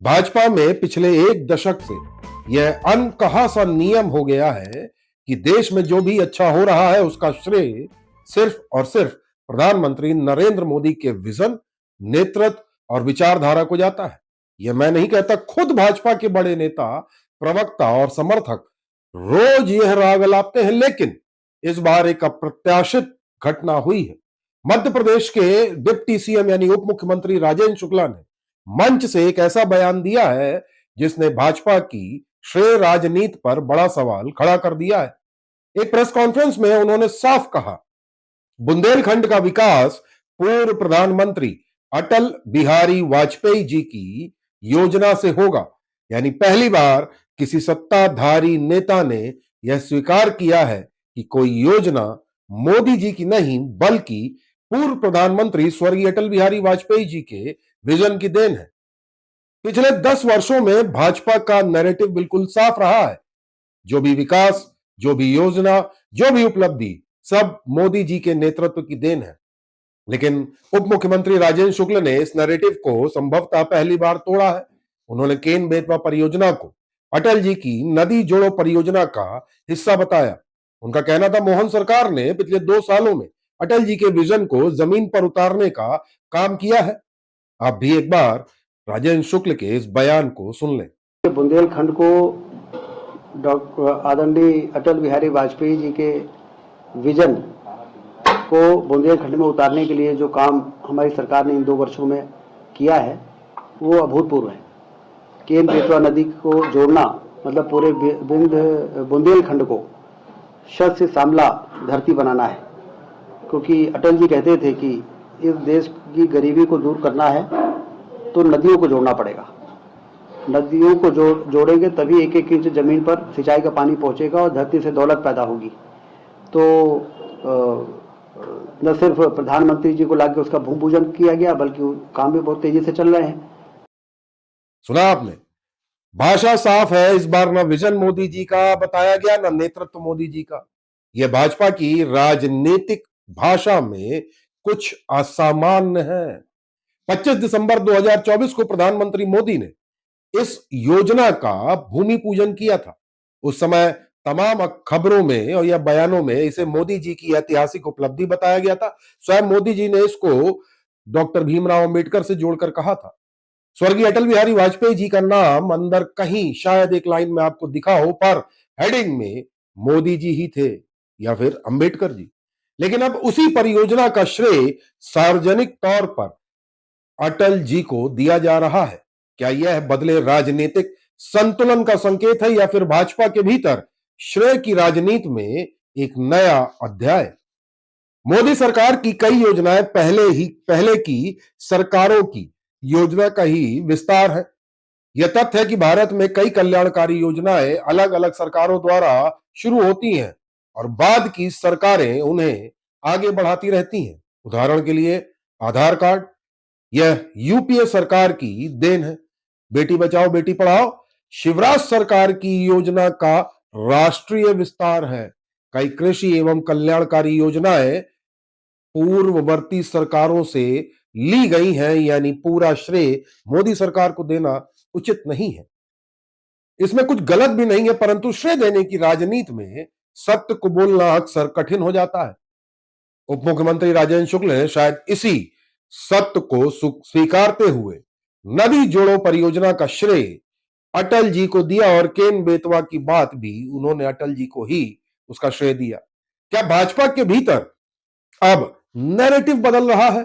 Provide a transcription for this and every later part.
भाजपा में पिछले एक दशक से यह अनकहा सा नियम हो गया है कि देश में जो भी अच्छा हो रहा है उसका श्रेय सिर्फ और सिर्फ प्रधानमंत्री नरेंद्र मोदी के विजन, नेतृत्व और विचारधारा को जाता है। यह मैं नहीं कहता, खुद भाजपा के बड़े नेता, प्रवक्ता और समर्थक रोज यह राग अलापते हैं। लेकिन इस बार एक अप्रत्याशित घटना हुई है। मध्य प्रदेश के डिप्टी सीएम यानी उप मुख्यमंत्री राजेंद्र शुक्ला ने मंच से एक ऐसा बयान दिया है जिसने भाजपा की श्रेय राजनीति पर बड़ा सवाल खड़ा कर दिया है। एक प्रेस कॉन्फ्रेंस में उन्होंने साफ कहा, बुंदेलखंड का विकास पूर्व प्रधानमंत्री अटल बिहारी वाजपेयी जी की योजना से होगा। यानी पहली बार किसी सत्ताधारी नेता ने यह स्वीकार किया है कि कोई योजना मोदी जी की नहीं बल्कि पूर्व प्रधानमंत्री स्वर्गीय अटल बिहारी वाजपेयी जी के विजन की देन है। पिछले 10 वर्षों में भाजपा का नैरेटिव बिल्कुल साफ रहा है। जो भी विकास, जो भी योजना, जो भी उपलब्धि, सब मोदी जी के नेतृत्व की देन है। लेकिन उप मुख्यमंत्री राजेंद्र शुक्ल ने इस नैरेटिव को संभवतः पहली बार तोड़ा है। उन्होंने केन बेतवा परियोजना को अटल जी की नदी जोड़ो परियोजना का हिस्सा बताया। उनका कहना था, मोहन सरकार ने पिछले 2 सालों में अटल जी के विजन को जमीन पर उतारने का काम किया है। आप भी एक बार राजेंद्र शुक्ल के इस बयान को सुन लें। बुंदेलखंड को डॉक्टर आदरणीय अटल बिहारी वाजपेयी जी के विजन को बुंदेलखंड में उतारने के लिए जो काम हमारी सरकार ने इन 2 वर्षों में किया है वो अभूतपूर्व है। केन बेतवा नदी को जोड़ना मतलब पूरे बुंदेलखंड को शत से श्यामला धरती बनाना है, क्योंकि अटल जी कहते थे कि इस देश की गरीबी को दूर करना है तो नदियों को जोड़ना पड़ेगा। नदियों को जोड़ेंगे तभी एक एक इंच जमीन पर सिंचाई का पानी पहुंचेगा और धरती से दौलत पैदा होगी। तो न सिर्फ प्रधानमंत्री जी को लाके उसका भूमि पूजन किया गया बल्कि काम भी बहुत तेजी से चल रहे हैं। सुना आपने, भाषा साफ है। इस बार ना विजन मोदी जी का बताया गया, ना नेतृत्व मोदी जी का। यह भाजपा की राजनीतिक भाषा में कुछ असामान्य है। 25 दिसंबर 2024 को प्रधानमंत्री मोदी ने इस योजना का भूमि पूजन किया था। उस समय तमाम खबरों में और या बयानों में इसे मोदी जी की ऐतिहासिक उपलब्धि बताया गया था। स्वयं मोदी जी ने इसको डॉक्टर भीमराव अंबेडकर से जोड़कर कहा था। स्वर्गीय अटल बिहारी वाजपेयी जी का नाम अंदर कहीं शायद एक लाइन में आपको दिखा हो, पर हेडिंग में मोदी जी ही थे या फिर अंबेडकर जी। लेकिन अब उसी परियोजना का श्रेय सार्वजनिक तौर पर अटल जी को दिया जा रहा है। क्या यह बदले राजनीतिक संतुलन का संकेत है या फिर भाजपा के भीतर श्रेय की राजनीति में एक नया अध्याय? मोदी सरकार की कई योजनाएं पहले की सरकारों की योजना का ही विस्तार है। यह तथ्य है कि भारत में कई कल्याणकारी योजनाएं अलग अलग सरकारों द्वारा शुरू होती हैं और बाद की सरकारें उन्हें आगे बढ़ाती रहती हैं। उदाहरण के लिए आधार कार्ड, यह यूपीए सरकार की देन है। बेटी बचाओ बेटी पढ़ाओ शिवराज सरकार की योजना का राष्ट्रीय विस्तार है। कई कृषि एवं कल्याणकारी योजनाएं पूर्ववर्ती सरकारों से ली गई हैं, यानी पूरा श्रेय मोदी सरकार को देना उचित नहीं है। इसमें कुछ गलत भी नहीं है, परंतु श्रेय देने की राजनीति में सत्य को बोलना अक्सर कठिन हो जाता है। उप मुख्यमंत्री राजेंद्र शुक्ल ने शायद इसी सत्य को स्वीकारते हुए नदी जोड़ो परियोजना का श्रेय अटल जी को दिया और केन बेतवा की बात भी उन्होंने अटल जी को ही उसका श्रेय दिया। क्या भाजपा के भीतर अब नैरेटिव बदल रहा है?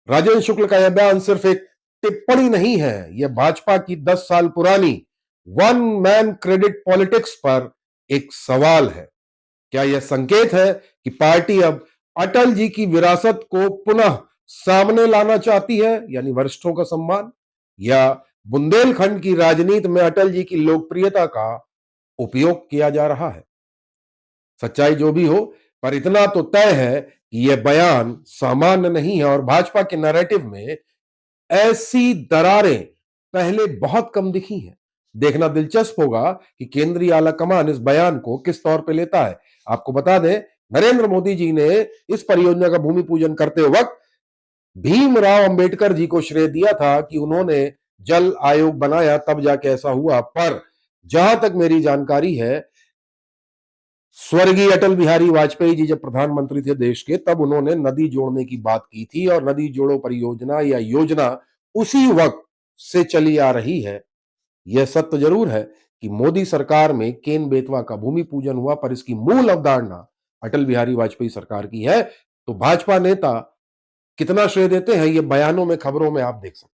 राजेंद्र शुक्ल का यह बयान सिर्फ एक टिप्पणी नहीं है, यह भाजपा की 10 साल पुरानी वन मैन क्रेडिट पॉलिटिक्स पर एक सवाल है। क्या यह संकेत है कि पार्टी अब अटल जी की विरासत को पुनः सामने लाना चाहती है, यानी वरिष्ठों का सम्मान, या बुंदेलखंड की राजनीति में अटल जी की लोकप्रियता का उपयोग किया जा रहा है? सच्चाई जो भी हो, पर इतना तो तय है कि यह बयान सामान्य नहीं है और भाजपा के नैरेटिव में ऐसी दरारें पहले बहुत कम दिखी हैं। देखना दिलचस्प होगा कि केंद्रीय आला कमान इस बयान को किस तौर पे लेता है। आपको बता दें, नरेंद्र मोदी जी ने इस परियोजना का भूमि पूजन करते वक्त भीमराव अंबेडकर जी को श्रेय दिया था कि उन्होंने जल आयोग बनाया तब जाके ऐसा हुआ। पर जहां तक मेरी जानकारी है, स्वर्गीय अटल बिहारी वाजपेयी जी जब प्रधानमंत्री थे देश के, तब उन्होंने नदी जोड़ने की बात की थी और नदी जोड़ो परियोजना या योजना उसी वक्त से चली आ रही है। यह सत्य जरूर है कि मोदी सरकार में केन बेतवा का भूमि पूजन हुआ, पर इसकी मूल अवधारणा अटल बिहारी वाजपेयी सरकार की है। तो भाजपा नेता कितना श्रेय देते हैं, ये बयानों में, खबरों में आप देख सकते हैं।